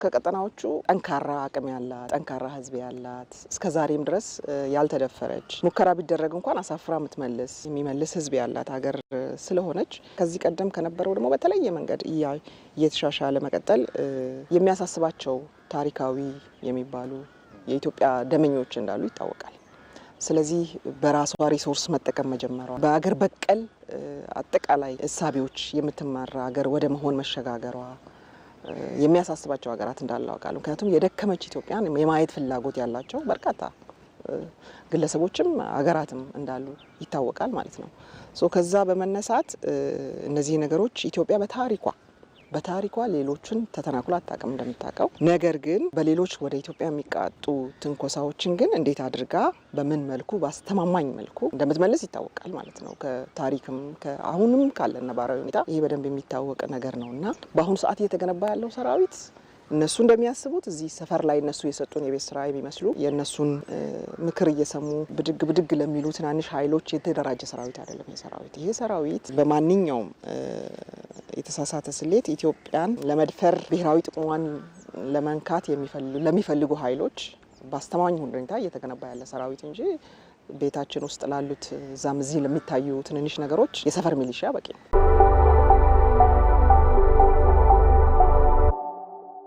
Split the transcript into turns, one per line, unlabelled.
ከቀጠናዎቹ ጠንካራ አቅም ያላት ጠንካራ ህዝብ ያላት እስከዛሬም ድረስ ያልተደፈረች ሙከራ ቢደረግ እንኳን አሳፍራ የምትመልስ የሚመልስ ህዝብ ያላት ሀገር ስለሆነች ከዚህ ቀደም ከነበረው ደግሞ በተለየ መንገድ እየተሻሻለ መቀጠል የሚያሳስባቸው ታሪካዊ የሚባሉ የኢትዮጵያ ደመኞች እንዳሉ ይታወቃል። ስለዚህ በራሷ ሪሶርስ መጠቀም መጀመሯ በአገር በቀል አጠቃላይ እሳቤዎች የምትመራ ሀገር ወደ መሆን መሸጋገሯ የሚያሳስባቸው ሀገራት እንዳሉ አውቃለሁ። ምክንያቱም የደከመች ኢትዮጵያን የማየት ፍላጎት ያላቸው በርካታ ግለሰቦችም ሀገራትም እንዳሉ ይታወቃል ማለት ነው። ከዛ በመነሳት እነዚህ ነገሮች ኢትዮጵያ በታሪኳ ሌሎችን ተተናክሎ አታውቅም እንደምታውቀው። ነገር ግን በሌሎች ወደ ኢትዮጵያ የሚቃጡ ትንኮሳዎችን ግን እንዴት አድርጋ በምን መልኩ በአስተማማኝ መልኩ እንደምትመልስ ይታወቃል ማለት ነው። ከታሪክም አሁንም ካለ ነባራዊ ሁኔታ ይሄ በደንብ የሚታወቅ ነገር ነውና በአሁኑ ሰዓት እየተገነባ ያለው ሰራዊት እነሱ እንደሚያስቡት እዚህ ሰፈር ላይ እነሱ የሰጡን የቤት ስራ የሚመስሉ የእነሱን ምክር እየሰሙ ብድግ ለሚሉ ትናንሽ ኃይሎች የተደራጀ ሰራዊት አይደለም። ይሄ ሰራዊት በማንኛውም የተሳሳተ ስሌት ኢትዮጵያን ለመድፈር ብሔራዊ ጥቅሟን ለመንካት ለሚፈልጉ ኃይሎች በአስተማማኝ ሁኔታ እየተገነባ ያለ ሰራዊት እንጂ ቤታችን ውስጥ ላሉት ዛም እዚህ ለሚታዩ ትንንሽ ነገሮች የሰፈር ሚሊሻ በቂ ነው።